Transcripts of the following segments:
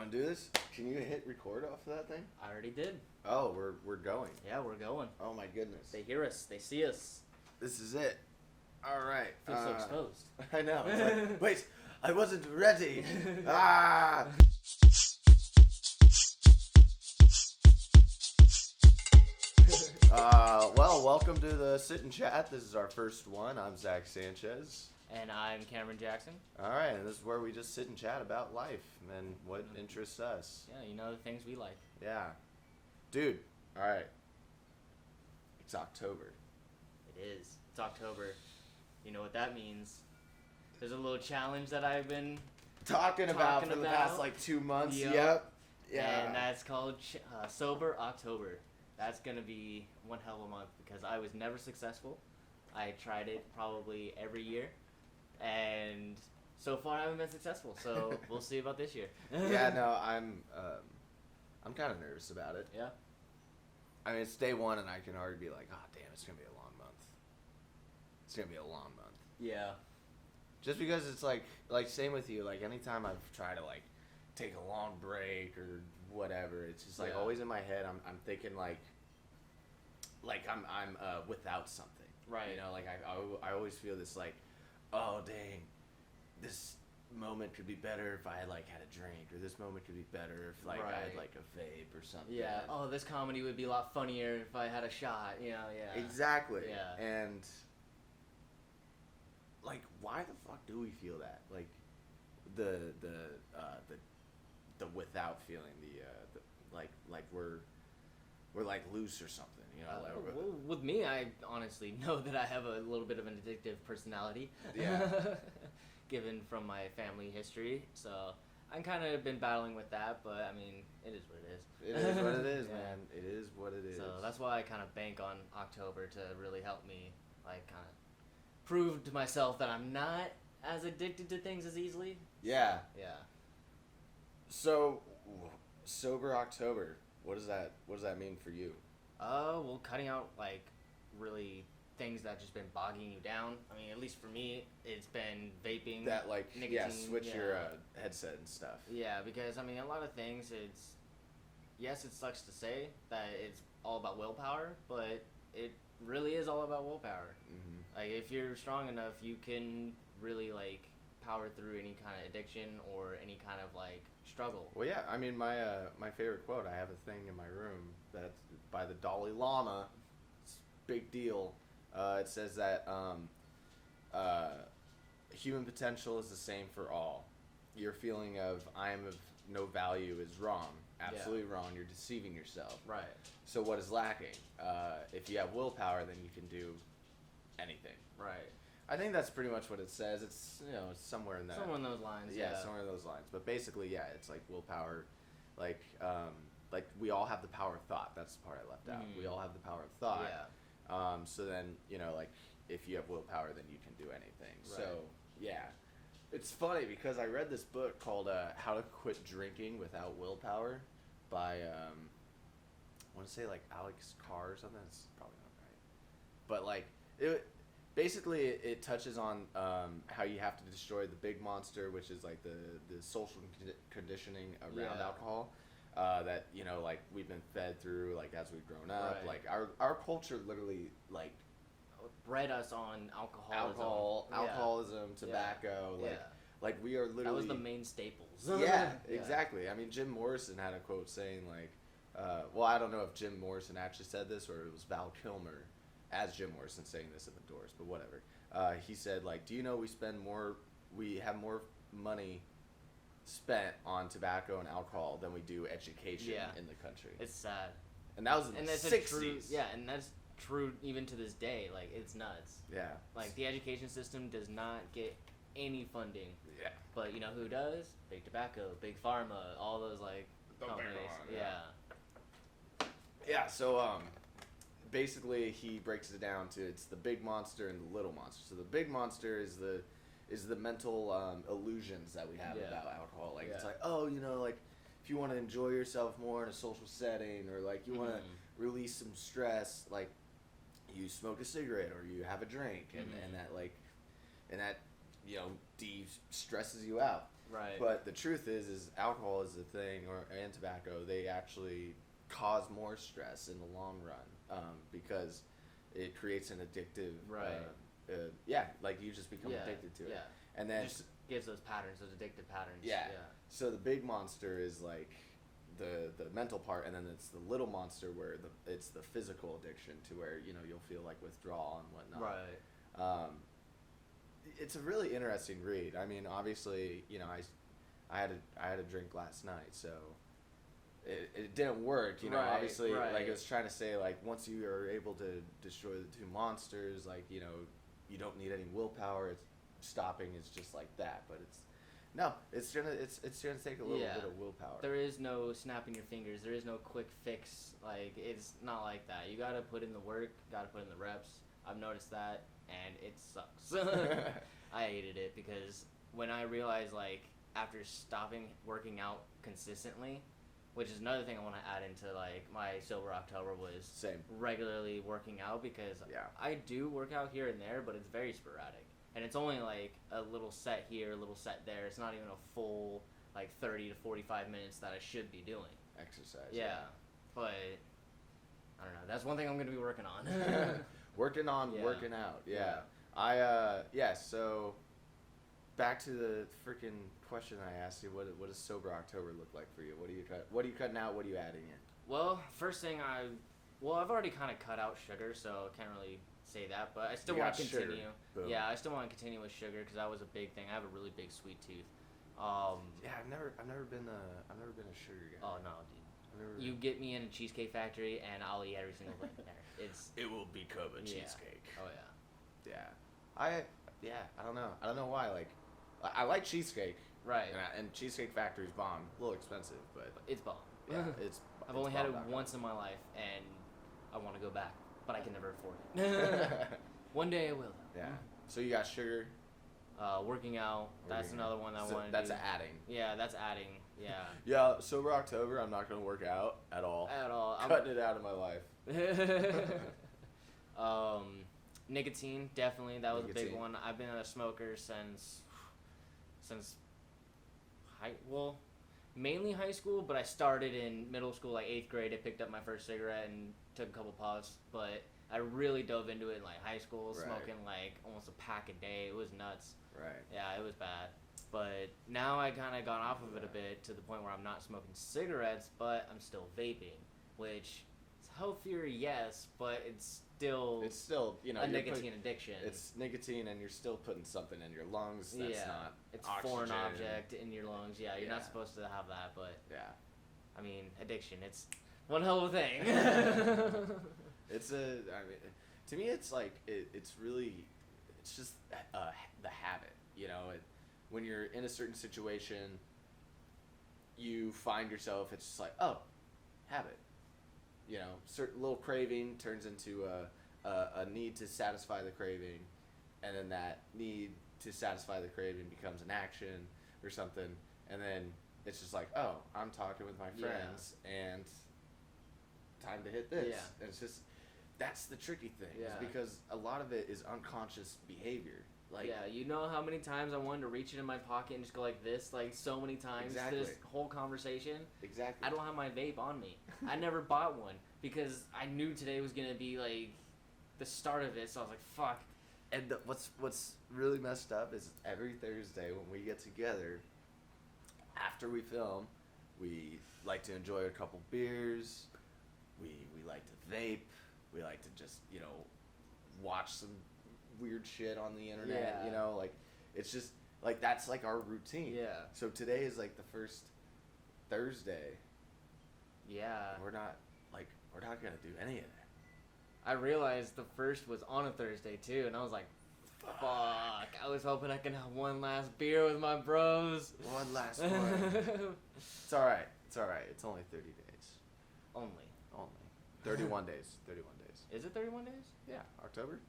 want to do this? Can you hit record off of that thing? I already did. Oh, we're going. Yeah, we're going. Oh my goodness. They hear us. They see us. This is it. All right. Feel so exposed. I know. It's like, wait, I wasn't ready. Ah. Well, welcome to the Sit and Chat. This is our first one. I'm Zach Sanchez. And I'm Cameron Jackson. All right, and this is where we just sit and chat about life and what interests us. Yeah, you know the things we like. Yeah. Dude, all right. It's October. It is. It's October. You know what that means. There's a little challenge that I've been Talking about for the past like 2 months. Yep. Yeah. And that's called Sober October. That's going to be one hell of a month because I was never successful. I tried it probably every year. And so far I haven't been successful. So we'll see about this year. Yeah, no, I'm kind of nervous about it. Yeah. I mean, it's day one and I can already be like, oh, damn, it's going to be a long month. It's going to be a long month. Yeah. Just because it's like same with you, like anytime I've tried to like take a long break or whatever, it's just like always in my head I'm thinking like I'm without something. Right. You know, like I always feel this like, oh dang, this moment could be better if I had like had a drink, or this moment could be better if like I had like a vape or something. Yeah. Oh, this comedy would be a lot funnier if I had a shot. You know. Yeah. Exactly. Yeah. And like, why the fuck do we feel that? Like, the without feeling, the like we're like loose or something, you know. Well, with me, I honestly know that I have a little bit of an addictive personality. Yeah. Given from my family history, so I've kind of been battling with that. But I mean, it is what it is. It is what it is, Yeah. man. It is what it is. So that's why I kind of bank on October to really help me, like, kind of prove to myself that I'm not as addicted to things as easily. Yeah. Yeah. So, Sober October. What does that mean for you? Well, cutting out like really things that just been bogging you down. I mean, at least for me, it's been vaping. That like nicotine, switch your headset and stuff. Yeah, because I mean, a lot of things. Yes, it sucks to say that it's all about willpower, but it really is all about willpower. Mm-hmm. Like, if you're strong enough, you can really like power through any kind of addiction or any kind of like struggle. Well, yeah. I mean, my favorite quote. I have a thing in my room that's by the Dalai Lama. It's a big deal. It says that human potential is the same for all. Your feeling of I am of no value is wrong. Absolutely wrong. You're deceiving yourself. Right. So what is lacking? If you have willpower, then you can do anything. Right. I think that's pretty much what it says. It's it's somewhere in that. Somewhere in those lines. Yeah, somewhere in those lines. But basically, yeah, it's like willpower. Like we all have the power of thought. That's the part I left out. We all have the power of thought. Yeah. So then, like, if you have willpower, then you can do anything. Right. So, yeah. It's funny because I read this book called How to Quit Drinking Without Willpower by, I want to say, like, Alex Carr or something. That's probably not right. But, like, it touches on how you have to destroy the big monster, which is, like, the social conditioning around alcohol. That like we've been fed through like as we've grown up. Right. Like our culture literally like bred us on alcoholism, tobacco. Yeah. Like we are literally that was the main staples. Yeah, exactly. I mean, Jim Morrison had a quote saying like, well, I don't know if Jim Morrison actually said this or it was Val Kilmer as Jim Morrison saying this in the Doors, but whatever. He said like, do you know we have more money spent on tobacco and alcohol than we do education in the country. It's sad. And that was in the 60s. And that's true even to this day. Like, it's nuts. Yeah. Like, the education system does not get any funding. Yeah. But you know who does? Big tobacco, big pharma, all those, like, companies. Yeah, so, basically he breaks it down to it's the big monster and the little monster. So the big monster is the mental illusions that we have about alcohol. Like it's like, oh, like if you want to enjoy yourself more in a social setting, or like you want to release some stress, like you smoke a cigarette or you have a drink, and that de-stresses you out. Right. But the truth is alcohol is the thing, and tobacco. They actually cause more stress in the long run, because it creates an addictive. Right. Yeah, like you just become Yeah, addicted to it. yeah. And then It just gives those patterns, those addictive patterns. Yeah. Yeah. So the big monster is like the mental part, and then it's the little monster where it's the physical addiction to where you'll feel like withdrawal and whatnot. Right. It's a really interesting read. I mean, obviously, I had a drink last night, so it didn't work. Right, Obviously, right. like I was trying to say, like once you are able to destroy the two monsters, like you don't need any willpower. It's stopping is just like that, but it's gonna take a little Yeah. bit of willpower. There is no snapping your fingers. There is no quick fix. Like, it's not like that. You gotta put in the work. Gotta put in the reps. I've noticed that, and it sucks. I hated it because when I realized, like, after stopping working out consistently, which is another thing I want to add into, like, my Sober October was Same. regularly working out, because Yeah. I do work out here and there, but it's very sporadic. And it's only, like, a little set here, a little set there. It's not even a full, like, 30 to 45 minutes that I should be doing. Exercise. Yeah. But, I don't know. That's one thing I'm going to be working on. Working on Yeah. working out. Yeah. Yeah. So back to the freaking question I asked you. What does Sober October look like for you? What are you cutting out? What are you adding in? Well, first thing I've already kind of cut out sugar, so I can't really say that, but I still You want got to sugar. continue. Boom. Yeah, I still want to continue with sugar because that was a big thing. I have a really big sweet tooth. Yeah, I've never been a sugar guy. Oh no, dude. I've never, You get me in a Cheesecake Factory and I'll eat every single thing there. it will become a Yeah. cheesecake. Oh yeah. Yeah. I don't know why. Like, I like cheesecake. Right. And Cheesecake Factory's bomb. A little expensive, but It's bomb. yeah, it's. I've only had it bomb.com. once in my life and I want to go back, but I can never afford it. One day I will. Yeah. So you got sugar. Working out. That's Working another out. one I So want to that's do. adding. Yeah, that's adding. Yeah. Yeah, Sober October, I'm not gonna work out at all. At all. Cutting it out of my life. Nicotine, definitely. That was a big Nicotine. one. I've been a smoker since mainly high school, but I started in middle school, like 8th grade. I picked up my first cigarette and took a couple puffs, but I really dove into it in like high school, Right. smoking like almost a pack a day. It was nuts. Right. Yeah, it was bad. But now I kind of got off of it a bit to the point where I'm not smoking cigarettes, but I'm still vaping, which is healthier, yes, but it's still It's still, a you're nicotine addiction. it's nicotine, and you're still putting something in your lungs. That's yeah, not. it's oxygen. foreign object in your lungs. Yeah, you're not Yeah. supposed to have that, but Yeah. I mean, addiction. It's one hell of a thing. To me, it's like it's really, it's just the habit. When you're in a certain situation, you find yourself. It's just like, oh, habit. Certain little craving turns into a need to satisfy the craving, and then that need to satisfy the craving becomes an action or something, and then it's just like, oh, I'm talking with my Yeah. friends and time to hit this. Yeah. And it's just, that's the tricky thing, is Yeah. because a lot of it is unconscious behavior. Like, yeah, you know how many times I wanted to reach it in my pocket and just go like this, like so many times. Exactly. This whole conversation. exactly. I don't have my vape on me. I never bought one because I knew today was gonna be like the start of it. So I was like, fuck. And what's really messed up is every Thursday when we get together, after we film, we like to enjoy a couple beers. We like to vape. We like to just watch some weird shit on the internet. Yeah. Like it's just like that's like our routine. Yeah. So today is like the first Thursday. Yeah. We're not gonna do any of that. I realized the first was on a Thursday too, and I was like, fuck. I was hoping I could have one last beer with my bros. One last one. It's all right. It's all right. It's only 30 days. Only. Only 31 days. 31 days. Is it 31 days? Yeah, October.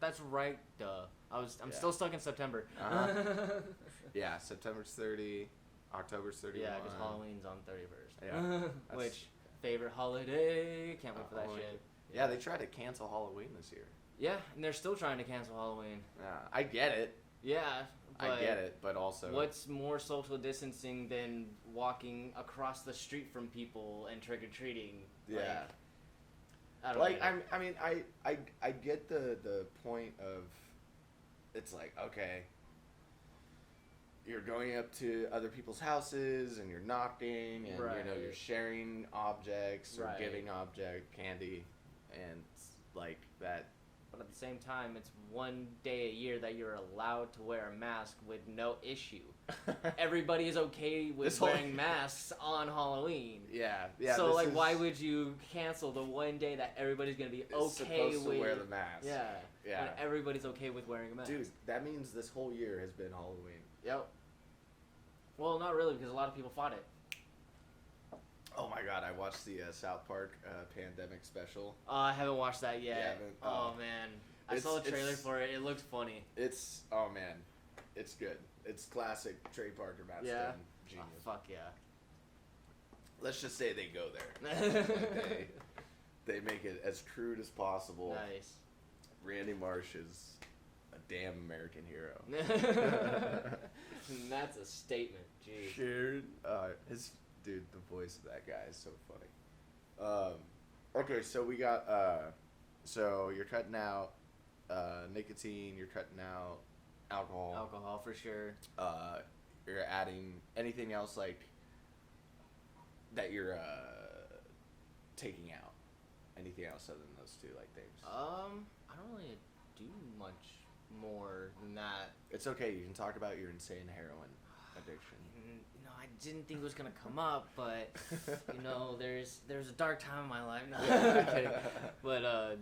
That's right, duh. I'm Yeah. still stuck in September. Uh-huh. Yeah, September's 30, October's 31. Yeah, because Halloween's on 31st. Yeah, Which, favorite holiday. Can't wait for that Halloween. shit. Yeah, they tried to cancel Halloween this year. Yeah, and they're still trying to cancel Halloween. Yeah, I get it. Yeah, I But get it, but also what's more social distancing than walking across the street from people and trick or treating? yeah. I don't Like know. I mean I get the point of it's like okay, you're going up to other people's houses and you're knocking and you know you're Right. sharing objects or Right. giving object candy and like that. But at the same time, it's one day a year that you're allowed to wear a mask with no issue. Everybody is okay with This whole- wearing masks on Halloween. yeah. So this like, is- why would you cancel the one day that everybody's gonna be is okay supposed with to wear the mask? Yeah. Yeah. When everybody's okay with wearing a mask. Dude, that means this whole year has been Halloween. Yep. Well, not really, because a lot of people fought it. Oh my god, I watched the South Park pandemic special. I haven't watched that yet. You haven't? Oh Oh. man, I saw the trailer it's- for it. It looked funny. It's oh man, it's good. It's classic Trey Parker, Matt Yeah? Stone, Oh, genius. fuck yeah. Let's just say they go there. Like, they make it as crude as possible. Nice. Randy Marsh is a damn American hero. And that's a statement. Jeez. Sharon, his dude, the voice of that guy is so funny. Okay, so we got so you're cutting out nicotine, you're cutting out alcohol. Alcohol for sure. You're adding anything else like that you're taking out. Anything else other than those two like things? I don't really do much more than that. It's okay. You can talk about your insane heroin addiction. No, I didn't think it was gonna come up, but you know, there's a dark time in my life. No, I'm kidding. But no,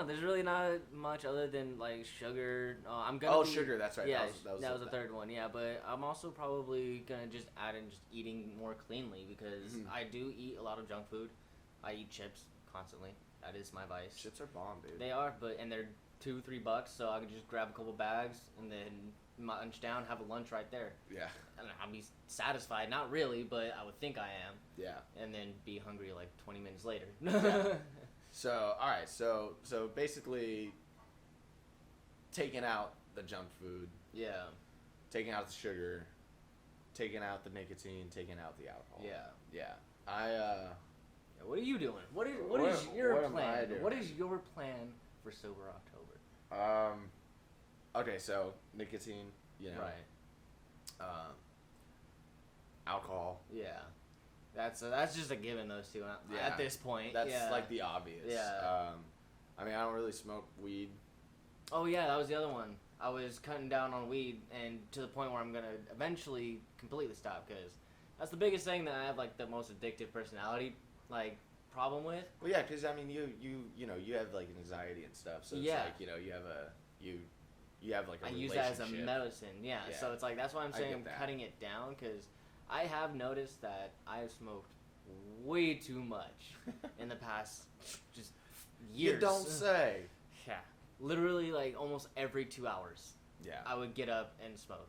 there's really not much other than like sugar. I'm gonna. Oh, be- sugar. That's right. Yeah, that was the third one. Yeah, but I'm also probably gonna just add in just eating more cleanly because Mhm. I do eat a lot of junk food. I eat chips constantly. That is my vice. Chips are bomb, dude. They are, and they're $2-3, so I can just grab a couple bags and then munch down, have a lunch right there, Yeah. and I'll be satisfied. Not really, but I would think I am, Yeah. and then be hungry like 20 minutes later. Yeah. So all right. So basically, taking out the junk food, Yeah. taking out the sugar, taking out the nicotine, taking out the alcohol. Yeah. Yeah. Yeah, what are you doing? What is What- your what am I plan? doing? What is your plan for Sober October? Okay. So nicotine. You know. Right. Alcohol. Yeah. That's just a given. Those two Yeah. at this point. That's yeah. like the obvious. Yeah. I mean, I don't really smoke weed. Oh yeah, that was the other one. I was cutting down on weed, and to the point where I'm gonna eventually completely stop because that's the biggest thing that I have like the most addictive personality like problem with. Well, yeah, because I mean, you know, you have like anxiety and stuff, so it's Yeah. like you know, you have like a I use that as a relationship. medicine. Yeah. Yeah. So it's like that's why I'm I saying get I'm that. cutting it down because I have noticed that I have smoked way too much in the past just years. You don't say. Yeah. Literally like almost every 2 hours. Yeah. I would get up and smoke.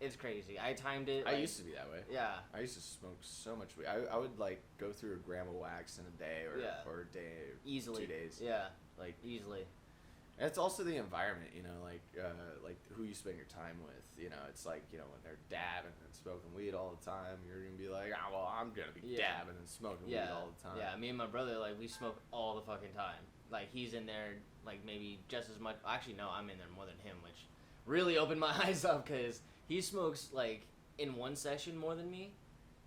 It's crazy. I timed it. I like- used to be that way. Yeah. I used to smoke so much weed. I would like go through a gram of wax in a day Yeah. or a day, Easily. 2 days. Yeah. Like, Easily. and it's also the environment, you know, like who you spend your time with. You know, it's like, you know, when they're dabbing and smoking weed all the time, you're gonna be like, oh, well, I'm gonna be Yeah. dabbing and smoking Yeah. weed all the time. Yeah. Me and my brother, like, we smoke all the fucking time. Like, he's in there, like, maybe just as much. Actually, no, I'm in there more than him, which really opened my eyes up because he smokes, like, in one session more than me,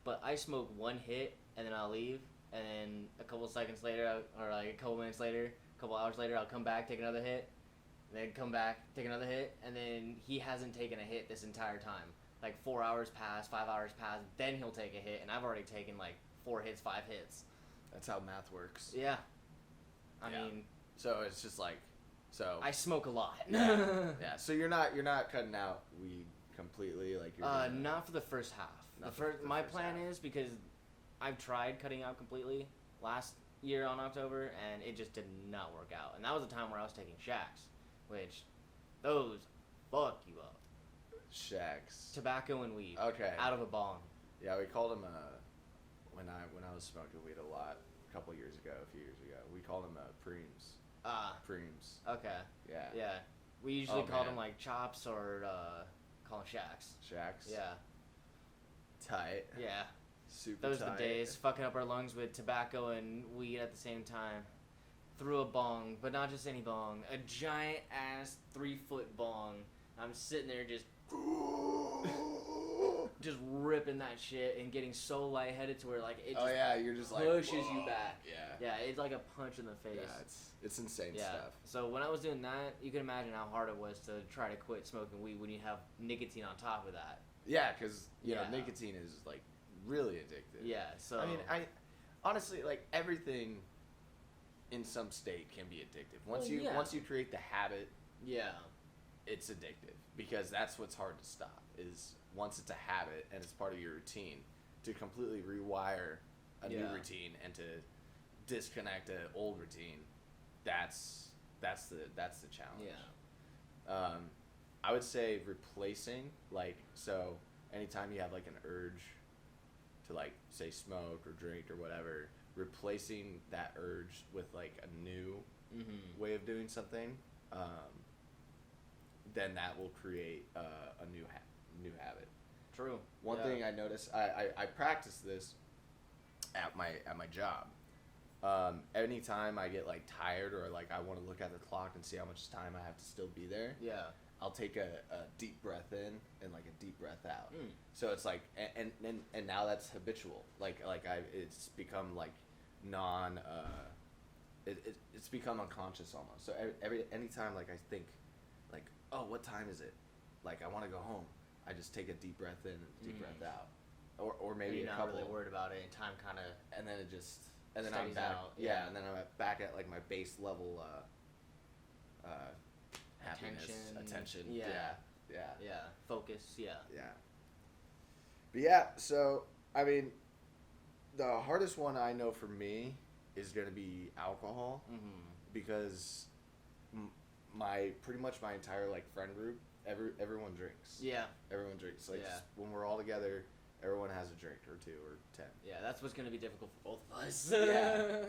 but I smoke one hit and then I'll leave, and then a couple seconds later, or like a couple minutes later, a couple hours later, I'll come back, take another hit, then come back, take another hit, and then he hasn't taken a hit this entire time. Like 4 hours pass, 5 hours pass, then he'll take a hit, and I've already taken like 4 hits, 5 hits. That's how math works. Yeah. I Yeah. mean, So it's just like, so I smoke a lot. yeah, yeah. So you're not cutting out weed completely, like you're. gonna- Not for the first half. Not for the My first plan half. is because I've tried cutting out completely last year on October, and it just did not work out. And that was a time where I was taking shacks, which those fuck you up. Shacks. Tobacco and weed Okay. out of a bong. Yeah, we called them when I was smoking weed a lot a couple years ago, a few years ago. We called them preems. Ah, Preems. okay, Yeah. yeah. We usually Oh, called man. them like chops or Call them shacks. Shacks. Yeah. Tight. Yeah. Super Those are tight. the days. Fucking up our lungs with tobacco and weed at the same time. Threw a bong, but not just any bong. A giant ass 3-foot bong. I'm sitting there just ripping that shit and getting so lightheaded to where like it just you're just like pushes whoa. you back. Yeah. Yeah, it's like a punch in the face. Yeah, it's insane Yeah. stuff. So when I was doing that, you can imagine how hard it was to try to quit smoking weed when you have nicotine on top of that. Yeah, because you know Yeah. nicotine is like really addictive. Yeah. So I mean, I honestly like everything in some state can be addictive. Once Well, you yeah. once you create the habit, yeah. it's addictive because that's what's hard to stop. Is once it's a habit and it's part of your routine, to completely rewire a new Yeah. routine and to disconnect an old routine, that's the challenge. Yeah. I would say replacing, like, so anytime you have like an urge to like say smoke or drink or whatever, replacing that urge with like a new Mm-hmm. way of doing something, then that will create a new habit. True. One Yeah. thing I noticed, I practice this at my job. Anytime I get like tired or like I want to look at the clock and see how much time I have to still be there, Yeah. I'll take a deep breath in and like a deep breath out. Mm. So it's like and now that's habitual. It's become like non. It's become unconscious almost. So anytime like I think, like, oh, what time is it? Like I want to go home. I just take a deep breath in and a deep breath out, or maybe you're a not couple. really worried about it, and time kind of. And then it just and then I'm steadies back. out, Yeah, yeah. and then I'm back at like my base level. Happiness, attention. Yeah. Yeah. Yeah. Focus. Yeah. Yeah. But yeah, so I mean, the hardest one I know for me is gonna be alcohol Mm-hmm. because my pretty much my entire like friend group, everyone drinks. Yeah. Everyone drinks. Like Yeah. when we're all together, everyone has a drink or 2 or 10. Yeah. That's what's gonna be difficult for both of us.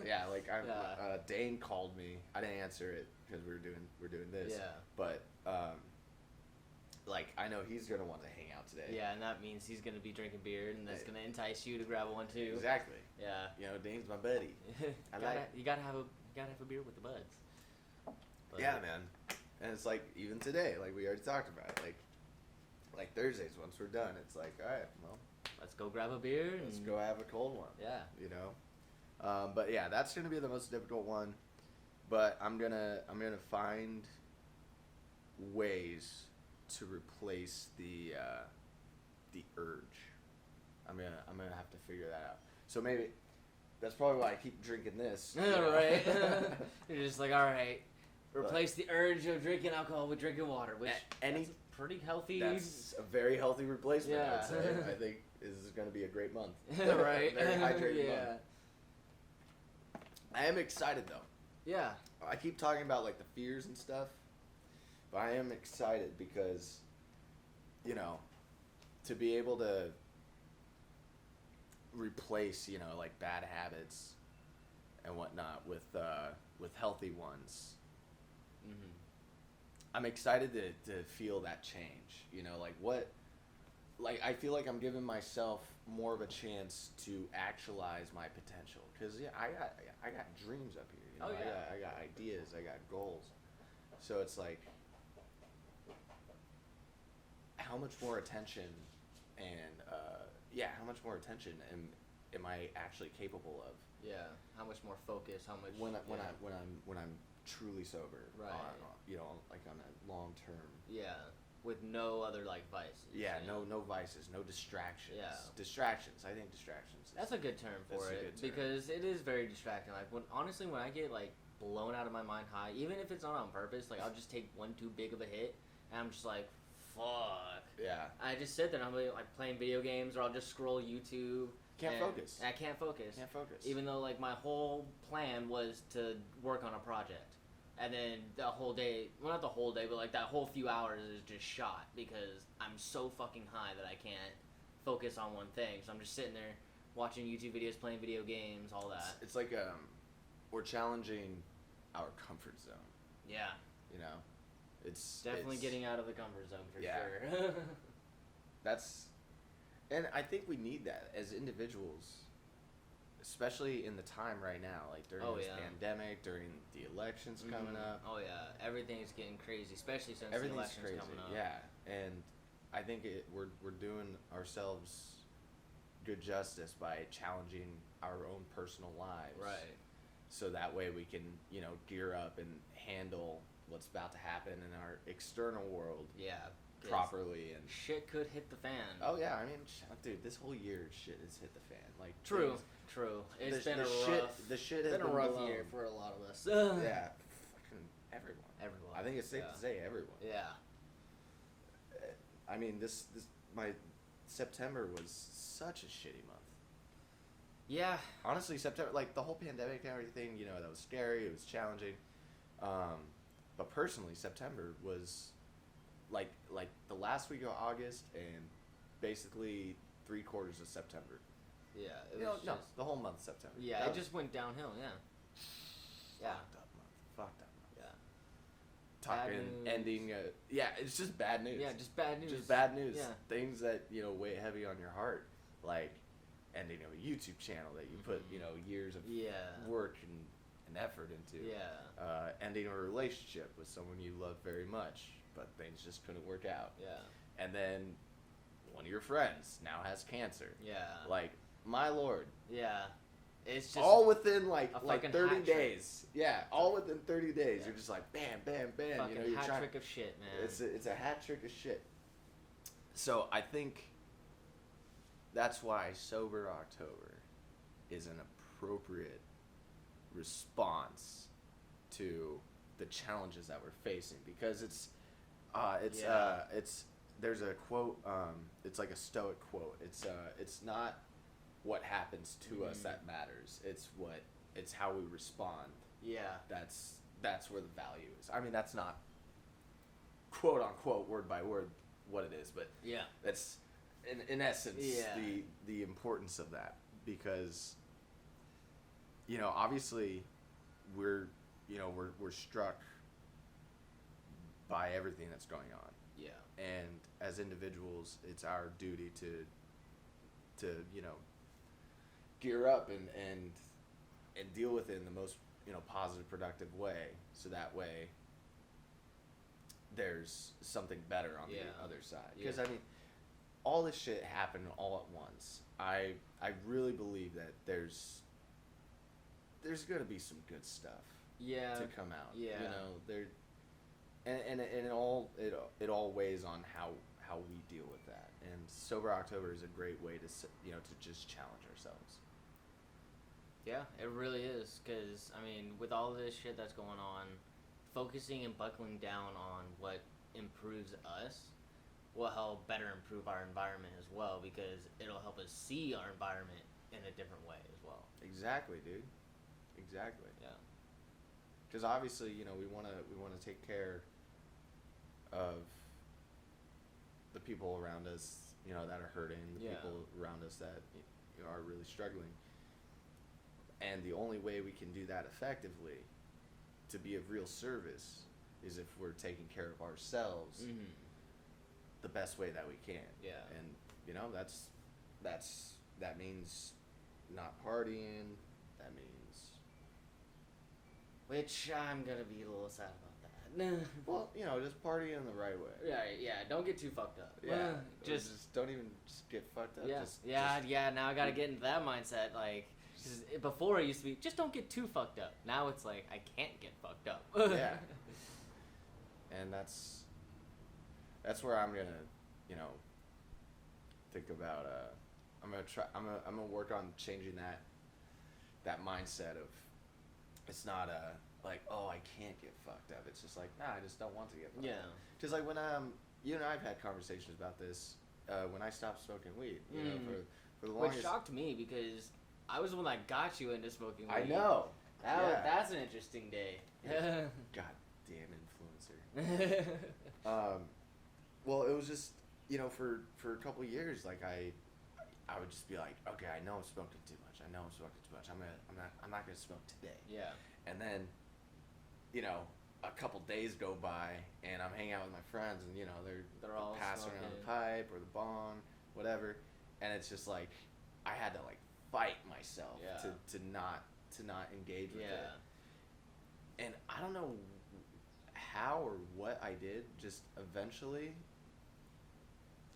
Yeah. Like Yeah. Dane called me. I didn't answer it because we're doing this. Yeah. But like I know he's gonna want to hang out today. Yeah, and that means he's gonna be drinking beer, and that's gonna entice you to grab one too. Exactly. Yeah. You know, Dane's my buddy. You gotta have a beer with the buds. But- Yeah, man. And it's like even today, like we already talked about, like Thursdays once we're done, it's like, all right, well, Let's go grab a beer. And, let's go have a cold one. Yeah. You know, but yeah, that's gonna be the most difficult one. But I'm gonna find ways to replace the urge. I'm gonna have to figure that out. So maybe that's probably why I keep drinking this. you know? Right. You're just like, all right, replace the urge of drinking alcohol with drinking water, which Any- that's a pretty healthy. That's a very healthy replacement. Yeah. I'd say. I think this is going to be a great month. Right. Very hydrated Yeah. month. I am excited though. Yeah. I keep talking about like the fears and stuff, but I am excited because, you know, to be able to replace, you know, like bad habits and whatnot with healthy ones. Mm-hmm. I'm excited to feel that change. You know, like I feel like I'm giving myself more of a chance to actualize my potential. Cause yeah, I got dreams up here. You know? Oh, yeah. I got ideas. I got goals. So it's like, how much more attention and how much more attention am I actually capable of Yeah. How much more focus? How much? when yeah. I'm truly sober? Right. You know, like on a long term. Yeah. With no other like vices. Yeah, you know? no vices, no distractions. Yeah. Distractions. I think distractions. That's a good term for That's a it good term. because it is very distracting. Like when I get like blown out of my mind high, even if it's not on purpose, like I'll just take one too big of a hit, and I'm just like, fuck. Yeah. I just sit there and I'm like playing video games, or I'll just scroll YouTube. Can't and focus. I can't focus. Can't focus. Even though like my whole plan was to work on a project. And then the whole day, well not the whole day, but like that whole few hours is just shot because I'm so fucking high that I can't focus on one thing. So I'm just sitting there watching YouTube videos, playing video games, all that. It's like we're challenging our comfort zone. Yeah. You know, it's Definitely it's, getting out of the comfort zone for Yeah. sure. that's, and I think we need that as individuals, especially in the time right now, like during Oh, this yeah. pandemic, during the elections coming Mhm. up. Oh yeah, everything's getting crazy, especially since the Everything's election's crazy. coming up. Yeah, and I think we're doing ourselves good justice by challenging our own personal lives. Right. So that way we can, gear up and handle what's about to happen in our external world Yeah. 'Cause properly. And shit could hit the fan. oh yeah, I mean, dude, this whole year shit has hit the fan. Like True. things- True. It's the been a shit, rough. the shit has been a rough blown. year for a lot of us. Yeah, fucking everyone. Everyone. I think it's safe Yeah. to say everyone. Yeah. I mean, my September was such a shitty month. Yeah. Honestly, September, like the whole pandemic and everything, that was scary. It was challenging. But personally, September was like the last week of August and basically 3/4 of September. Yeah. It was No, just. the whole month of September. Yeah. That It was just went downhill. Yeah. Yeah. fucked up month. Fucked up month. Yeah. Talking Bad news. ending. Yeah, it's just bad news. Yeah. Just bad news. Just bad news. Yeah. Things that weigh heavy on your heart, like ending of a YouTube channel that you put years of Yeah. work and effort into. Yeah. Ending a relationship with someone you love very much, but things just couldn't work out. Yeah. And then one of your friends now has cancer. Yeah. Like, my lord. Yeah. It's just All within like a fucking 30 hat trick. days. Yeah, all within 30 days. Yeah. You're just like bam, bam, bam. fucking You're hat trying. trick of shit, man. It's a hat trick of shit. So I think that's why Sober October is an appropriate response to the challenges that we're facing, because Yeah. there's a quote, it's like a Stoic quote. It's not what happens to us that matters. It's how we respond. Yeah. That's where the value is. I mean, that's not quote unquote word by word what it is, but Yeah. that's in essence Yeah. the importance of that, because obviously we're struck by everything that's going on, Yeah. and as individuals it's our duty to gear up and deal with it in the most positive, productive way, so that way there's something better on Yeah. the other side. Because Yeah. I mean, all this shit happened all at once. I really believe that there's gonna be some good stuff Yeah. to come out. Yeah. There, and it all weighs on how we deal with that. And Sober October is a great way to to just challenge ourselves. Yeah, it really is. Because, I mean, with all this shit that's going on, focusing and buckling down on what improves us will help better improve our environment as well, because it'll help us see our environment in a different way as well. Exactly, dude. Exactly. Yeah. Because obviously, we want to take care of the people around us, that are hurting, the Yeah. people around us that are really struggling. And the only way we can do that effectively, to be of real service, is if we're taking care of ourselves Mm-hmm. the best way that we can. Yeah. And that means not partying. That means, Which I'm gonna be a little sad about that. well, just partying the right way. yeah, don't get too fucked up. Yeah, or Just don't even just get fucked up. yeah, Just, now I gotta get into that mindset. Like, 'cause before it used to be, just don't get too fucked up. Now it's like, I can't get fucked up. Yeah. And that's where I'm gonna, think about. I'm gonna work on changing that mindset of, it's not like, oh, I can't get fucked up. It's just like, nah, I just don't want to get fucked Yeah. up. Because like when you and I've had conversations about this when I stopped smoking weed. For the longest. Which shocked me, because I was the one that got you into smoking weed. I know. Yeah. That's an interesting day. Goddamn influencer. Well, it was just for a couple of years, like I would just be like, okay, I know I'm smoking too much. I know I'm smoking too much. I'm not gonna smoke today. Yeah. And then, a couple days go by, and I'm hanging out with my friends, and they're all passing around the smoking. pipe or the bong, whatever, and it's just like I had to like fight myself Yeah. to not engage with Yeah. it, and I don't know how or what I did. Just eventually,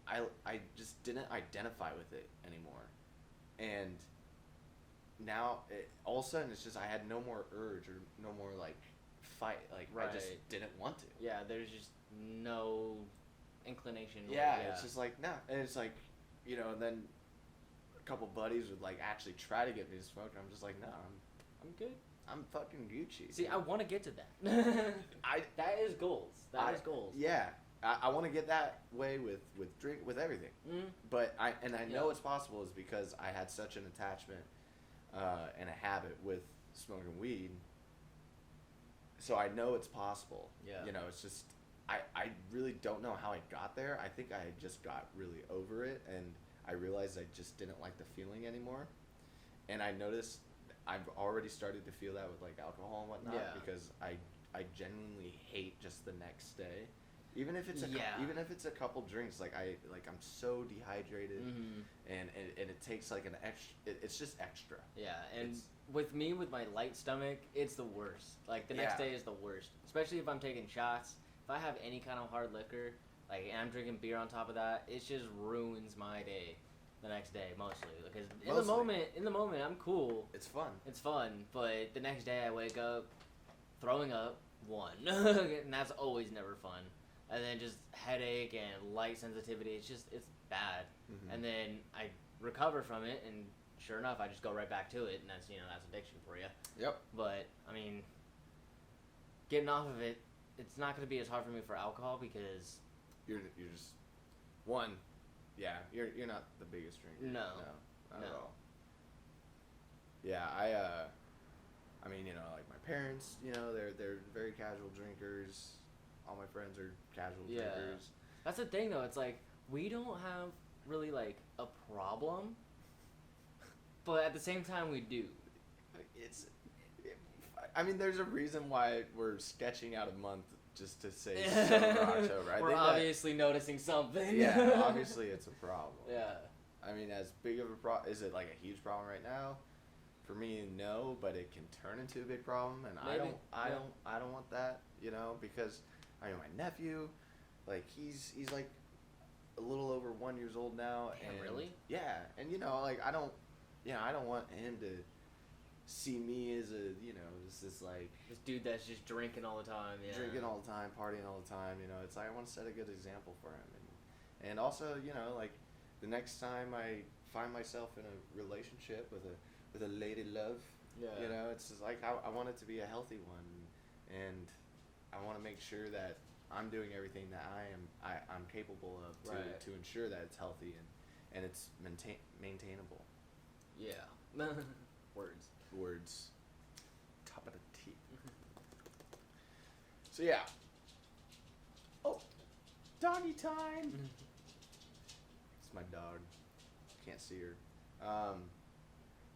I just didn't identify with it anymore, and now all of a sudden it's just I had no more urge or no more like fight. Like I just Right. didn't want to. Yeah, there's just no inclination. Yeah, it's just like nah, and it's like, and then a couple buddies would like actually try to get me to smoke, and I'm just like, no, I'm good. I'm fucking Gucci. See, dude. I want to get to that. I That is goals. That is goals. Yeah, I want to get that way with drink with everything, Mm. but I know Yeah. it's possible is because I had such an attachment and a habit with smoking weed. So I know it's possible. Yeah. It's just I really don't know how I got there. I think I just got really over it, and I realized I just didn't like the feeling anymore. And I noticed I've already started to feel that with like alcohol and whatnot, Yeah. because I genuinely hate just the next day. Even if it's Yeah. even if it's a couple drinks, I'm so dehydrated, Mhm. and it takes like an extra. It's just extra. Yeah, and It's- with me, with my light stomach, it's the worst. Like, the next Yeah. day is the worst. Especially if I'm taking shots. If I have any kind of hard liquor, like, and I'm drinking beer on top of that, it just ruins my day the next day, mostly. Because in the moment, I'm cool. It's fun. It's fun, but the next day I wake up throwing up, one. And that's always never fun. And then just headache and light sensitivity, it's bad. Mhm. And then I recover from it, and sure enough, I just go right back to it, and that's addiction for you. Yep. But I mean, getting off of it, it's not going to be as hard for me for alcohol because You're just one. Yeah, you're not the biggest drinker. No. not No. at all. Yeah, I mean, like my parents, they're very casual drinkers. All my friends are casual Yeah. drinkers. that's the thing though. It's like we don't have really like a problem, but at the same time we do. I mean, there's a reason why we're sketching out a month just to say Sober October. I We're think obviously noticing something. yeah, obviously it's a problem. Yeah. I mean, as big of a problem, is it like a huge problem right now? For me, no, but it can turn into a big problem, and Maybe, I yeah. don't want that, because I mean, my nephew, like he's like a little over 1 year old now. Damn, and really? Yeah, and like I don't want him to see me as this like This dude that's just drinking all the time. Yeah. drinking all the time, partying all the time. It's like I want to set a good example for him, and also like the next time I find myself in a relationship with a lady love, Yeah. it's just like I want it to be a healthy one, and I want to make sure that I'm doing everything that I'm capable of Right. to ensure that it's healthy and it's maintainable. Yeah. Words. Words, top of the teeth. So yeah. Oh, doggy time. It's my dog. Can't see her.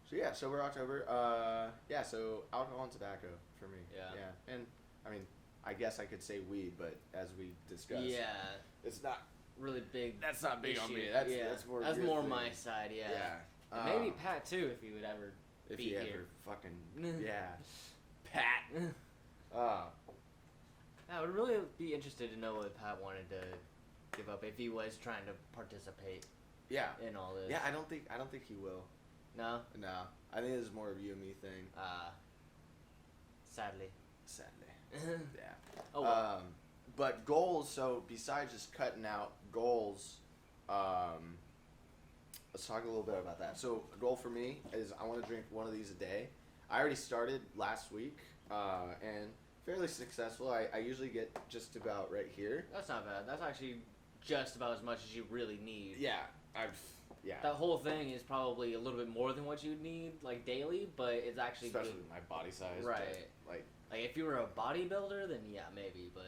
So yeah, Sober October. Yeah, so alcohol and tobacco for me. Yeah. Yeah, and I mean, I guess I could say weed, but as we discussed, Yeah. it's not. Really big. That's not big on issue. me. That's yeah. that's more. That's your more thing. my side. Yeah. Yeah. And maybe Pat too, if he would ever if be he here. ever fucking yeah, Pat. I would really be interested to know what Pat wanted to give up if he was trying to participate Yeah. in all this. Yeah, I don't think he will. No. No, I think this is more of a you and me thing. Sadly. Sadly. Yeah. Oh well. But goals. So besides just cutting out goals, let's talk a little bit about that. So a goal for me is I want to drink one of these a day. I already started last week, and fairly successful. I usually get just about right here. That's not bad. That's actually just about as much as you really need. Yeah, That whole thing is probably a little bit more than what you need, like daily, but it's actually especially good. with my body size. Right. But, Like if you were a bodybuilder, then yeah, maybe. But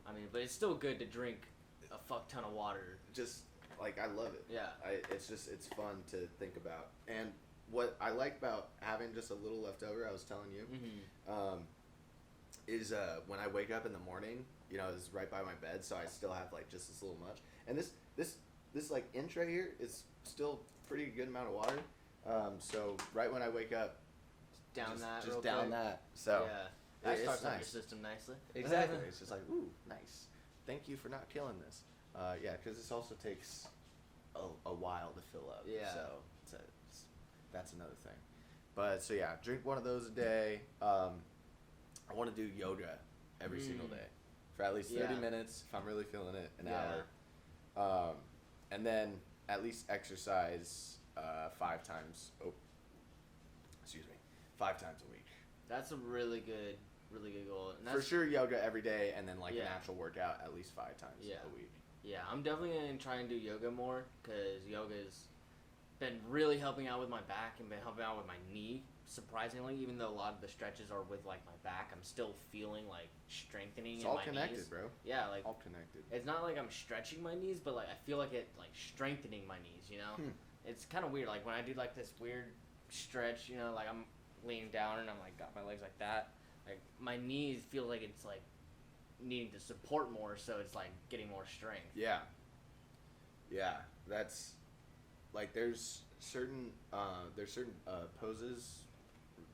I mean, but it's still good to drink a fuck ton of water. just like I love it. Yeah. It's fun to think about. And what I like about having just a little left over, I was telling you, Mm-hmm. is when I wake up in the morning, you know, it's right by my bed, so I still have like just this little much. And this like inch right here is still pretty good amount of water. So right when I wake up, Down just, that just real down quick. that. So Yeah. That it's starts off your nice. system nicely. Exactly. It's just like, ooh, nice. Thank you for not killing this. Yeah, because this also takes a while to fill up. Yeah. So that's another thing. But so yeah, drink one of those a day. I want to do yoga every single day for at least 30 Yeah. minutes if I'm really feeling it, an Yeah. hour. And then at least exercise 5 times. Oh, excuse me, 5 times a week. That's a really good goal. And that's, For sure, yoga every day, and then like Yeah. an actual workout at least 5 times Yeah. a week. Yeah, I'm definitely gonna try and do yoga more because yoga's been really helping out with my back and been helping out with my knee. Surprisingly, even though a lot of the stretches are with like my back, I'm still feeling like strengthening It's in all my connected, knees. bro. Yeah, like All connected. it's not like I'm stretching my knees, but like I feel like it like strengthening my knees. You know, it's kind of weird. Like when I do like this weird stretch, you know, like I'm leaning down and I'm like got my legs like that. Like my knees feel like it's like needing to support more, so it's like getting more strength. Yeah. Yeah, that's like there's certain poses,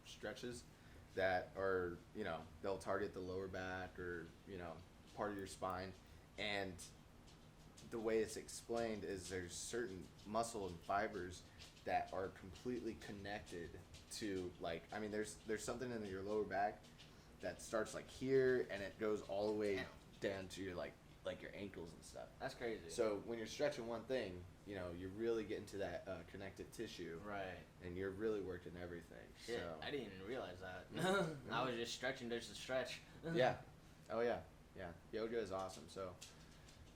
stretches that are, you know, they'll target the lower back or, you know, part of your spine, and the way it's explained is there's certain muscle and fibers that are completely connected to, like, I mean, there's something in your lower back that starts like here and it goes all the way down to your like your ankles and stuff. That's crazy. So when you're stretching one thing, you know, you're really getting to that connective tissue, right. and you're really working everything. Shit, So I didn't even realize that. Mhm. I was just stretching just to stretch. yeah, oh yeah, yeah. Yoga is awesome. So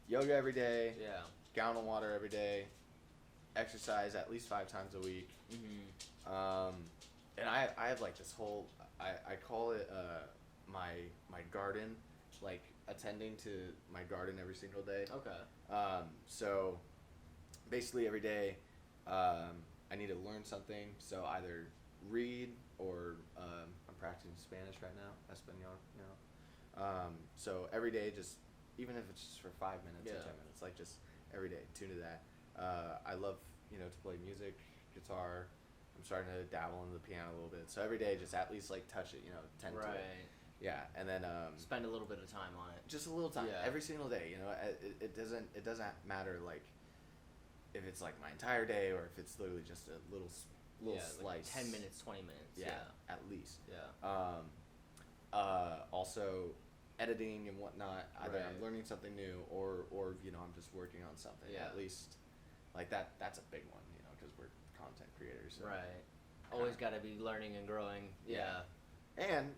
yoga every day, Yeah. gallon of water every day, exercise at least 5 times a week. Mm-hmm. And I have like this whole I call it my garden, like attending to my garden every single day. Okay. So basically every day I need to learn something, so either read or I'm practicing Spanish right now, Espanol, you know. So every day, just even if it's just for 5 minutes or 10 minutes, like just every day, tune to that. I love, you know, to play music, guitar. I'm starting to dabble into the piano a little bit. So every day, just at least like touch it, you know, tend to it. Right. Yeah, and then Spend a little bit of time on it. just a little time Yeah. every single day. You know, it doesn't matter like if it's like my entire day or if it's literally just a little Yeah, slice. like 10 minutes, 20 minutes. Yeah, at least. Yeah. Also editing and whatnot. Either Right. I'm learning something new or you know I'm just working on something. Yeah. At least like that. That's a big one. You know, because we're content creators. So. Right. Always got to be learning and growing. Yeah. And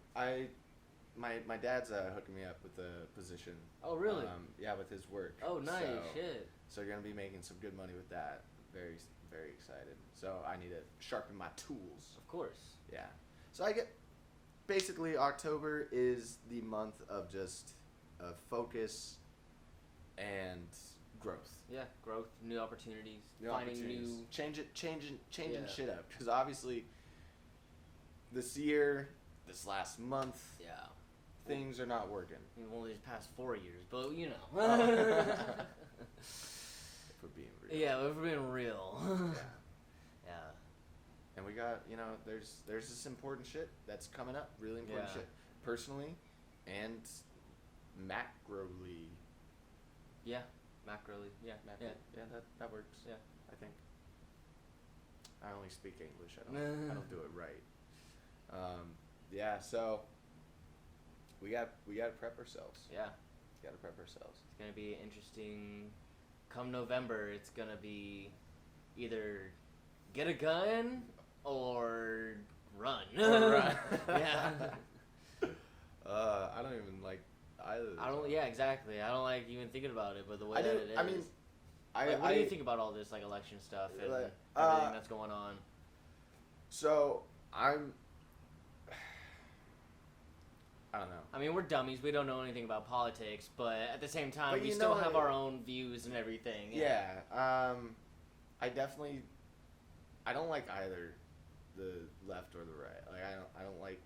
my dad's hooking me up with a position. Oh, really? Yeah, with his work. Oh, nice. So, Shit. so you're gonna be making some good money with that. Very very excited. So I need to sharpen my tools. Of course. Yeah. So I get basically October is the month of just focus and growth. Yeah. Growth, new opportunities, New finding opportunities. new. Changing Yeah. shit up, because obviously this year, this last month, Yeah. things are not working. I mean, well, these past 4 years, but you know. If we're being real. Yeah, if we're being real. Yeah. Yeah. And we got, you know, there's this important shit that's coming up, really important Yeah. shit, personally and macroly. Yeah. Macroly. Yeah. Macro, Yeah. that works. Yeah. I think. I only speak English. I don't do it right. Yeah. So we got to prep ourselves. Yeah. Got to prep ourselves. It's gonna be interesting. Come November, it's gonna be either get a gun or run. Run. Yeah. I don't even like either. Of I don't. those. Yeah, exactly. I don't like even thinking about it, but the way I that do. it is. I mean, like, what do you think about all this, like election stuff and Like, everything that's going on? So I don't know. I mean, we're dummies. We don't know anything about politics, but at the same time, But we you still know, have our own views and everything. Yeah. I definitely. I don't like either the left or the right. Like I don't like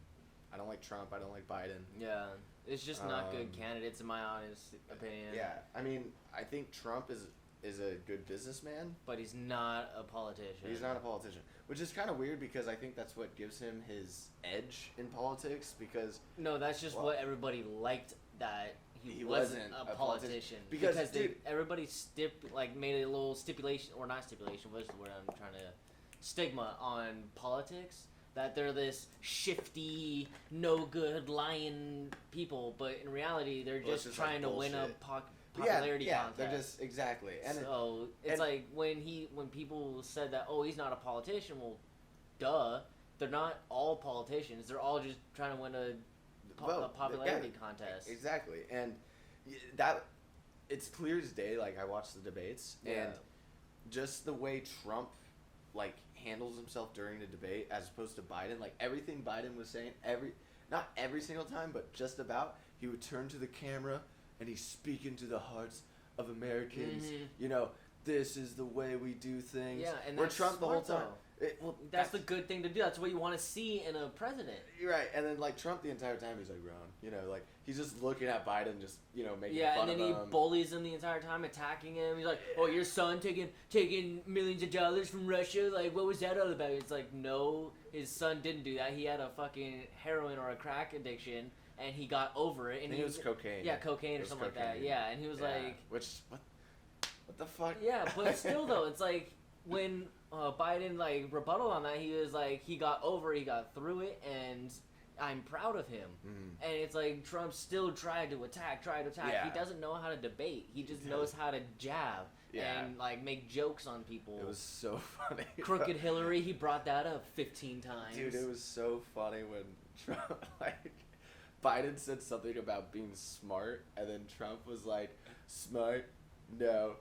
I don't like Trump. I don't like Biden. Yeah, it's just not good Um, candidates in my honest opinion. Yeah, I mean, I think Trump is a good businessman. But he's not a politician. He's not a politician, which is kind of weird because I think that's what gives him his edge in politics. Because No, that's just Well, what everybody liked, that he he wasn't wasn't a a politician. politician. Because, they, dude- everybody made a little stipulation, or not stipulation, what's the word I'm trying to, stigma on politics, that they're this shifty, no good, lying people, but in reality they're Well, it's just just, like, trying to win a bullshit. popularity yeah, contest. they're just exactly. And So it's and- like when people said that, oh, he's not a politician. Well, duh, they're not all politicians. They're all just trying to win a vote. popularity Yeah, contest. Exactly, and that it's clear as day. Like I watched the debates, Yeah. and just the way Trump like handles himself during the debate, as opposed to Biden. Like everything Biden was saying, not every single time, but just about, he would turn to the camera and he's speaking to the hearts of Americans. Mhm. You know, this is the way we do things. Yeah, and where that's Trump the whole smart, time. Well, That's the good thing to do. That's what you want to see in a president. You're right, and then like Trump the entire time he's like Ron, you know, like he's just looking at Biden, just making Yeah, fun and then of he him. bullies him the entire time, attacking him. He's like, "Oh, your son taking millions of dollars from Russia. Like, what was that all about?" It's like, no, his son didn't do that. He had a fucking heroin or a crack addiction, and he got over it. I And think it was cocaine. Yeah, cocaine It or was something like that. cocaine. Yeah, and he was like, what the fuck? yeah, but still though, it's like when Biden like rebutted on that, he was like, he got over, he got through it, and I'm proud of him. Mhm. And it's like Trump still tried to attack. Yeah. He doesn't know how to debate. He just He knows doesn't. how to jab Yeah. and like make jokes on people. It was so funny. Crooked Hillary, he brought that up 15 times. Dude, it was so funny when Trump Biden said something about being smart, and then Trump was like, "Smart? No.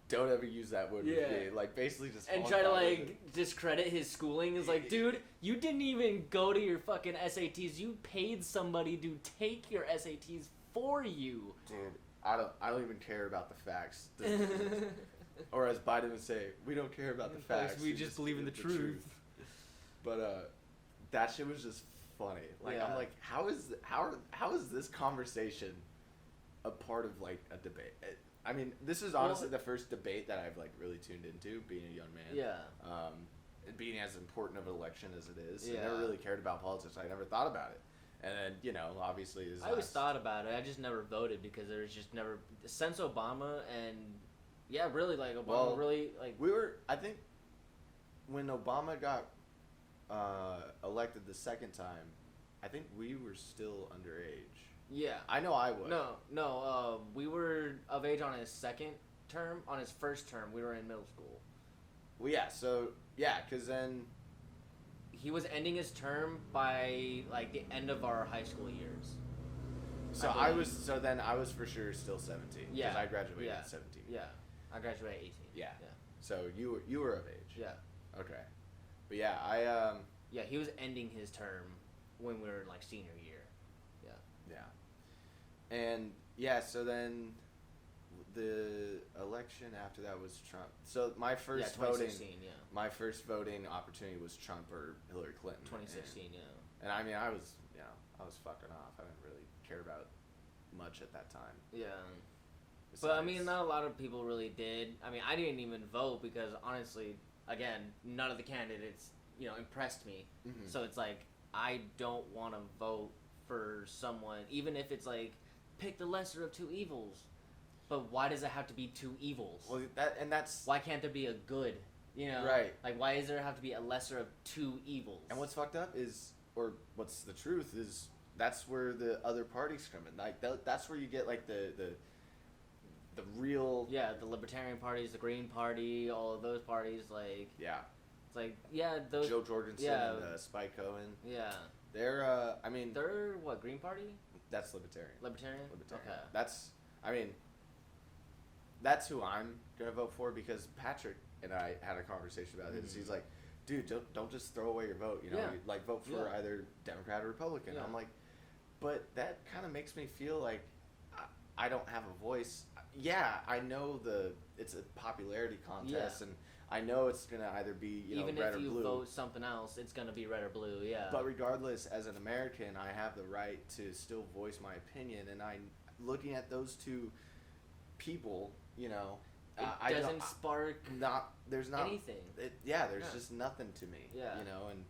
Don't ever use that word with Yeah. me." Like basically just and calling try to Biden like discredit his schooling. Is like, dude, you didn't even go to your fucking SATs. You paid somebody to take your SATs for you. Dude, I don't even care about the facts. Or as Biden would say, we don't care about the facts. We just believe in the truth. But that shit was just funny. Like Yeah. I'm like, how is this conversation a part of like a debate? I mean, this is honestly the first debate that I've like really tuned into, being a young man. Yeah. Being as important of an election as it is. I Yeah. never really cared about politics. I never thought about it. And then, obviously I always thought about it. I just never voted because there's just never since Obama and yeah, really like Obama Well, really like I think when Obama got elected the second time, I think we were still underage. yeah. I know I was. No. We were of age on his second term. On his first term, we were in middle school. Well, yeah. So yeah, because then He was ending his term by like the end of our high school years. I believe. then I was for sure still 17. Yeah. Because I graduated Yeah. at 17. Yeah, I graduated at 18. Yeah. Yeah. So you were of age. Yeah. Okay. But yeah, Yeah, he was ending his term when we were in like senior year. yeah. And yeah, so then the election after that was Trump. So my first yeah, voting 2016, yeah. my first voting opportunity was Trump or Hillary Clinton. 2016, yeah. And I mean, I was fucking off. I didn't really care about much at that time. Yeah. But I mean, Besides- not a lot of people really did. I mean, I didn't even vote because honestly, again, none of the candidates, impressed me. Mhm. So it's like I don't want to vote for someone, even if it's like pick the lesser of two evils. But why does it have to be two evils? Well, that's Why can't there be a good? Right. Like, why does there have to be a lesser of two evils? and what's fucked up is, or what's the truth is, that's where the other parties come in. Like that's where you get like the real Yeah, the Libertarian parties, the Green Party, all of those parties, like yeah. it's like those. Joe Jorgensen yeah. and Spike Cohen. Yeah, They're I mean they're what, Green Party, that's libertarian. Libertarian. Libertarian. Okay. That's who I'm gonna vote for, because Patrick and I had a conversation about this. Mhm. He's like, dude, don't just throw away your vote. Yeah. You, like vote for Yeah. either Democrat or Republican. Yeah. I'm like, but that kind of makes me feel like I don't have a voice. Yeah, I know it's a popularity contest, Yeah. and I know it's gonna either be Even red if or you blue. vote something else, it's gonna be red or blue. Yeah. But regardless, as an American, I have the right to still voice my opinion, and looking at those two people, it I doesn't don't, spark there's not anything. there's Yeah. just nothing to me. Yeah. And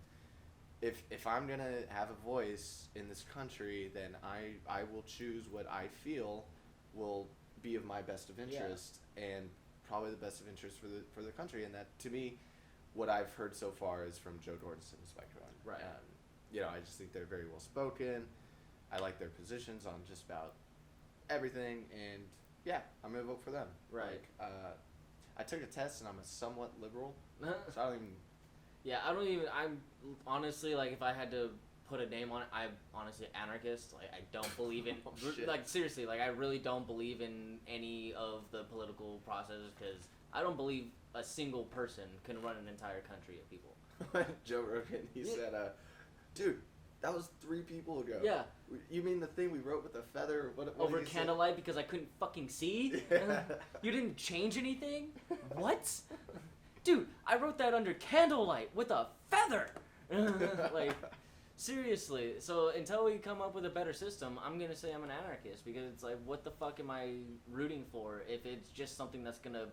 if I'm gonna have a voice in this country, then I will choose what I feel will be of my best of interest and probably the best of interest for the country. And that, to me, what I've heard so far is from Joe Jordison and Spike Cohen. Right. I just think they're very well spoken. I like their positions on just about everything, and yeah, I'm gonna vote for them. Right. I took a test and I'm a somewhat liberal, so I don't even. Yeah, I'm honestly, like, if I had to put a name on it, I'm honestly anarchist. Like, I don't believe in, Oh, shit. like, seriously, like, I really don't believe in any of the political processes, because I don't believe a single person can run an entire country of people. Joe Rogan, he Yeah. said, dude, that was 3 people ago. Yeah. You mean the thing we wrote with a feather? What Over did he say? candlelight because I couldn't fucking see? Yeah. You didn't change anything? What? Dude, I wrote that under candlelight with a feather! Like, seriously. So until we come up with a better system, I'm gonna say I'm an anarchist, because it's like, what the fuck am I rooting for if it's just something that's gonna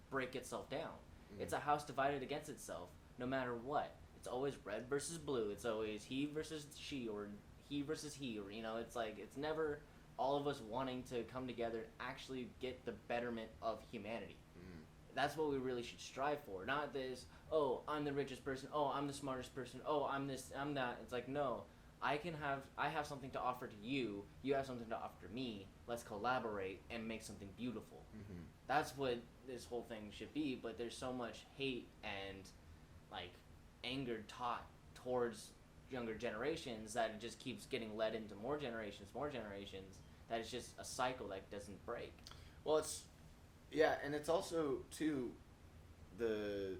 break itself down? It's a house divided against itself, no matter what. It's always red versus blue. It's always he versus she, or he versus he, or, it's like, it's never all of us wanting to come together and actually get the betterment of humanity. That's what we really should strive for. Not this, oh, I'm the richest person, oh, I'm the smartest person, oh, I'm this, I'm that. It's like, no, I have something to offer to you, you have something to offer to me, let's collaborate and make something beautiful. Mm-hmm. That's what this whole thing should be, but there's so much hate and, like, anger taught towards younger generations that it just keeps getting led into more generations, that it's just a cycle that doesn't break. Well, and it's also, too, the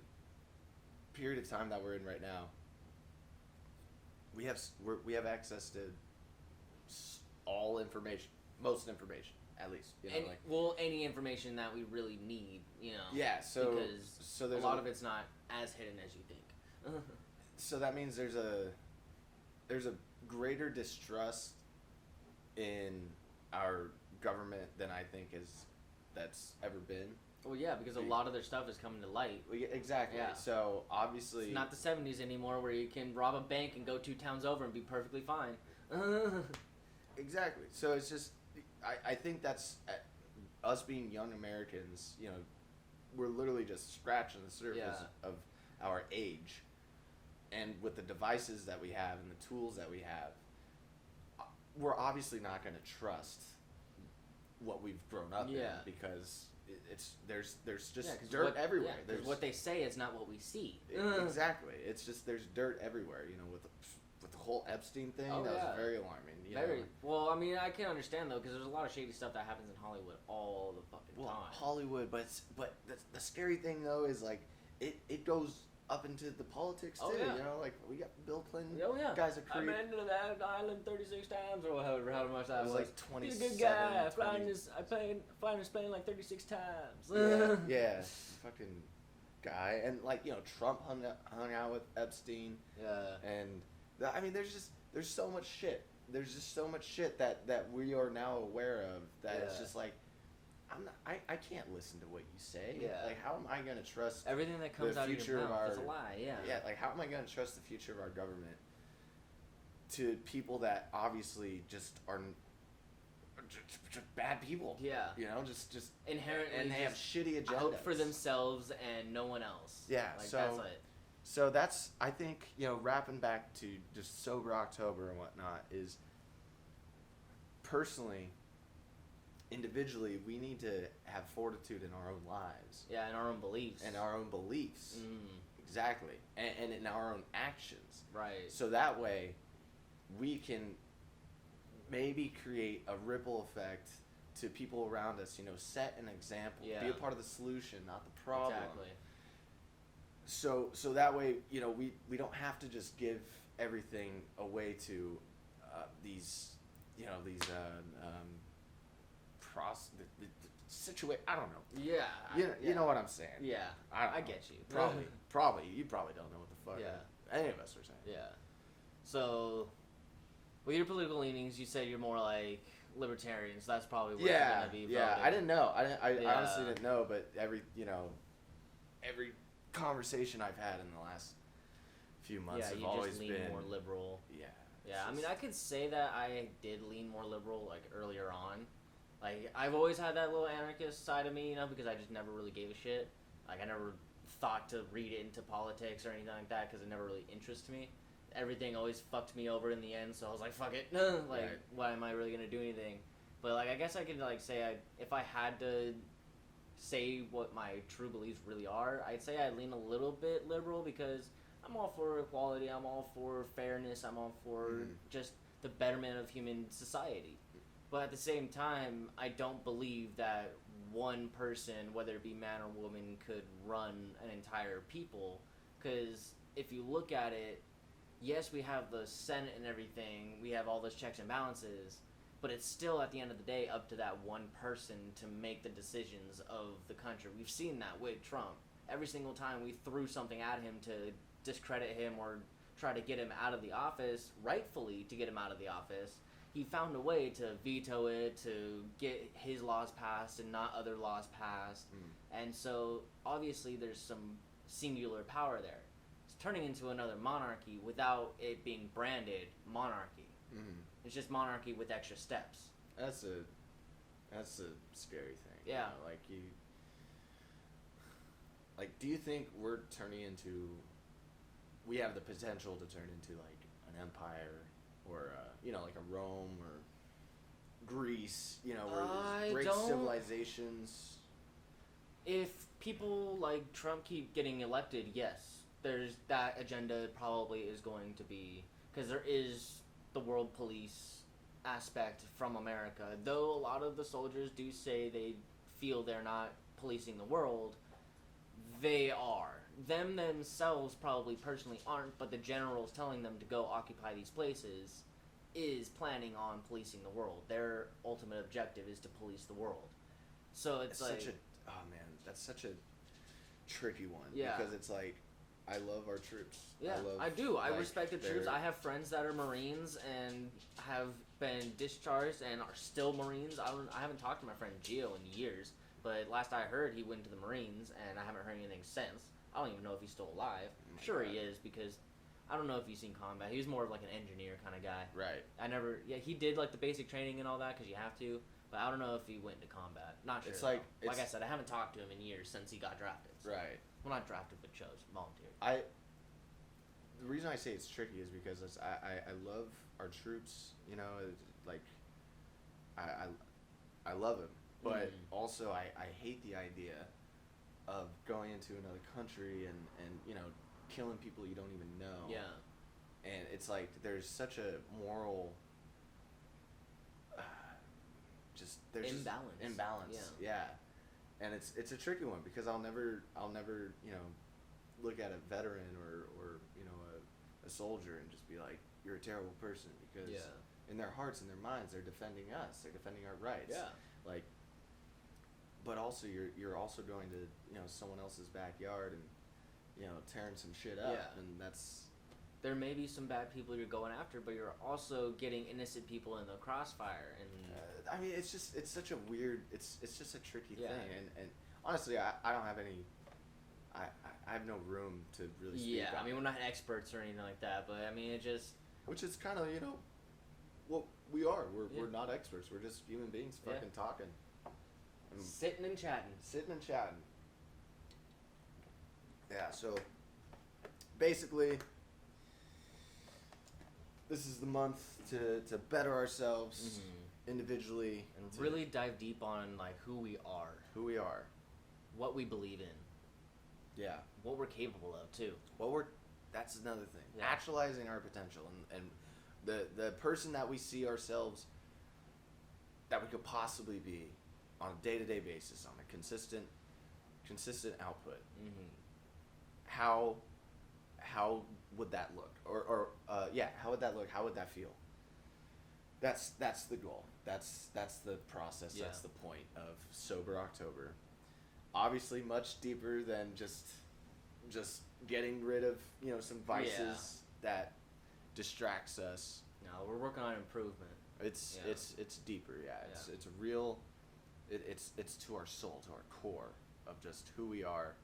period of time that we're in right now. We have access to all information, most information, at least. Any information that we really need, Yeah, because there's a lot of it's not as hidden as you think. So that means there's a greater distrust in our government than I think that's ever been. Well, yeah, because a lot of their stuff is coming to light. Exactly. Yeah. So obviously, It's not the 70s anymore where you can rob a bank and go 2 towns over and be perfectly fine. Exactly. So it's just, I think that's us being young Americans. We're literally just scratching the surface of our age, and with the devices that we have and the tools that we have, we're obviously not going to trust what we've grown up in, because there's just dirt everywhere. Yeah, there's what they say is not what we see. Exactly. It's just there's dirt everywhere. With the whole Epstein thing, that was very alarming. Well, I mean, I can understand though, because there's a lot of shady stuff that happens in Hollywood all the fucking time. Hollywood, but the scary thing though is, like, it goes up into the politics too. Like, we got Bill Clinton. Oh yeah, guys are I've been to that island 36 times or however how much that was. Like 27. He's a good guy. Flying to Spain like 36 times. Yeah, fucking guy, and Trump hung out with Epstein. Yeah, and I mean, there's so much shit. There's just so much shit that we are now aware of that it's just like, I can't listen to what you say. Yeah. Like, how am I going to trust everything that comes out of your mouth is a lie. Yeah. Yeah, like, how am I going to trust the future of our government to people that obviously just are just bad people? Yeah. Just inherently, and they have shitty agendas out for themselves and no one else. Yeah. Like, so that's it. So that's, I think, wrapping back to just Sober October and whatnot, is personally, individually, we need to have fortitude in our own lives. Yeah, in our own beliefs. Exactly. And in our own actions. Right. So that way, we can maybe create a ripple effect to people around us, set an example. Yeah. Be a part of the solution, not the problem. Exactly. So that way, we don't have to just give everything away to situation. I don't know. Yeah. You know what I'm saying. Yeah. I don't know. get you. Probably. You probably don't know what the fuck any of us are saying. Yeah. So, with your political leanings, you said you're more like libertarian, so that's probably where you're gonna be voting. I didn't know. I Yeah. honestly didn't know, but every conversation I've had in the last few months have you always just lean been more liberal. Yeah. Yeah, I mean, I could say that I did lean more liberal, like, earlier on. Like, I've always had that little anarchist side of me, you know, because I just never really gave a shit. Like, I never thought to read into politics or anything like that, because it never really interested me. Everything always fucked me over in the end, so I was like, fuck it. Like, Right. why am I really gonna do anything? But, like, I guess I could, like, say if I had to say what my true beliefs really are, I'd say I lean a little bit liberal, because I'm all for equality, I'm all for fairness, I'm all for just the betterment of human society. But at the same time, I don't believe that one person, whether it be man or woman, could run an entire people. Because if you look at it, yes, we have the Senate and everything, we have all those checks and balances, but it's still, at the end of the day, up to that one person to make the decisions of the country. We've seen that with Trump. Every single time we threw something at him to discredit him or try to get him out of the office, rightfully to get him out of the office, he found a way to veto it, to get his laws passed and not other laws passed. And so, obviously, there's some singular power there. It's turning into another monarchy without it being branded monarchy. It's just monarchy with extra steps. That's a scary thing. Yeah. You know, do you think we're turning into? We have the potential to turn into like an empire, or like a Rome or Greece. You know, where there's great civilizations. If people like Trump keep getting elected, yes, there's that agenda probably is going to be, because there is the world police aspect from America. Though a lot of the soldiers do say they feel they're not policing the world, they are. Them themselves probably personally aren't, but the generals telling them to go occupy these places is planning on policing the world. Their ultimate objective is to police the world. So it's like that's such a tricky one. Yeah. Because it's like, I love our troops. Yeah, I do. I respect the troops. I have friends that are Marines and have been discharged and are still Marines. I haven't talked to my friend Gio in years, but last I heard, he went to the Marines, and I haven't heard anything since. I don't even know if he's still alive. I'm sure he is, because I don't know if you've seen combat. He was more of like an engineer kind of guy. Right. He did like the basic training and all that, because you have to, but I don't know if he went into combat. Not sure. It's like I said, I haven't talked to him in years since he got drafted. So. Right. Well, not drafted, but volunteered. The reason I say it's tricky is because I love our troops. You know, I love them, but also I hate the idea of going into another country and killing people you don't even know. Yeah. And it's like there's such a moral imbalance. Yeah. And it's a tricky one, because I'll never look at a veteran or a soldier and just be like, you're a terrible person, because in their hearts and their minds they're defending us, they're defending our rights. Yeah. But also you're also going to someone else's backyard and tearing some shit up. Yeah. And that's, there may be some bad people you're going after, but you're also getting innocent people in the crossfire. And I mean, it's such a weird, it's just a tricky thing. And honestly, I don't have any, I have no room to really speak on. I mean, we're not experts or anything like that, but I mean, it just, which is kind of what we are. We're not experts. We're just human beings fucking talking. Sitting and chatting. Yeah, so basically, this is the month to better ourselves individually and really dive deep on like who we are, what we believe in, what we're capable of too. That's another thing. Actualizing our potential and the person that we see ourselves, that we could possibly be on a day-to-day basis, on a consistent output. How would that look? How would that look? How would that feel? That's the goal. That's the process. Yeah. That's the point of Sober October. Obviously, much deeper than just getting rid of some vices that distracts us. No, we're working on improvement. It's Yeah. it's deeper. Yeah, Yeah. it's a real. It's to our soul, to our core of just who we are,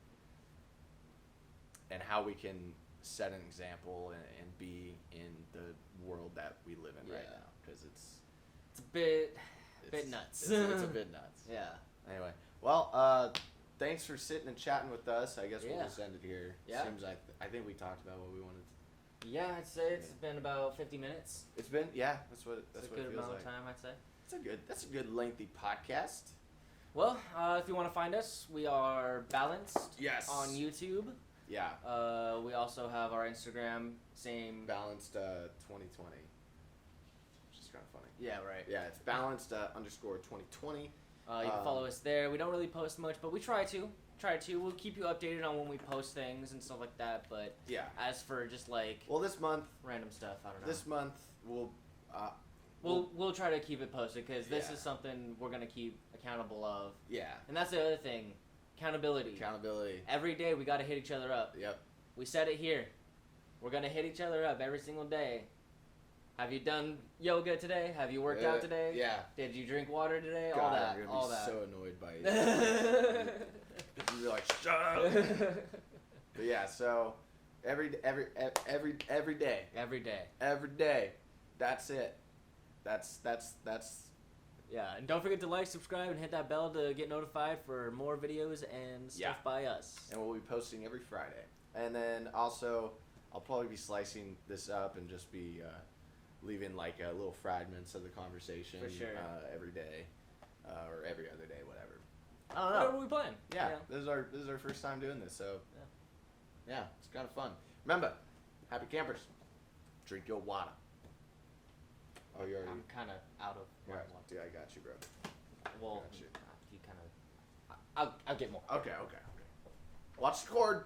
and how we can set an example and be in the world that we live in right Yeah. now, because it's a bit it's nuts. It's a bit nuts. Yeah. Anyway, well, thanks for sitting and chatting with us. I guess we'll Yeah. just end it here. Yeah. Seems like I think we talked about what we wanted. Yeah, I'd say it's been about 50 minutes. It's been that's what That's a what good it feels amount like. of time, I'd say. That's a good lengthy podcast. Well, if you want to find us, we are Balanced Yes. on YouTube. Yeah. We also have our Instagram, same. Balanced 2020. Which is kind of funny. Yeah, right. Yeah, it's balanced underscore 2020. You can follow us there. We don't really post much, but we try to. We'll keep you updated on when we post things and stuff like that. But Yeah. as for just like Well, this month random stuff, I don't know. this month we'll We'll try to keep it posted because this Yeah. is something we're gonna keep accountable of, yeah, and that's the other thing, accountability. accountability. Every day we gotta hit each other up. Yep. We said it here. We're gonna hit each other up every single day. Have you done yoga today? Have you worked out today? Yeah. Did you drink water today? God, all that. I'm gonna all be that. so annoyed by you. You're like, shut up. But yeah, so every day, Every day. every day. That's it. That's Yeah, and don't forget to like, subscribe, and hit that bell to get notified for more videos and stuff Yeah. by us. and we'll be posting every Friday. And then also, I'll probably be slicing this up and just be leaving like little fragments of the conversation For sure. every day or every other day, whatever. I don't know. Whatever we plan. Yeah, You know? this is our first time doing this, so yeah, it's kind of fun. Remember, happy campers, drink your water. Oh, you already. I'm kind of out of Yeah, one. dude, I got you, bro. Well, Gotcha. you kind of. I'll get more. Okay. Watch the cord.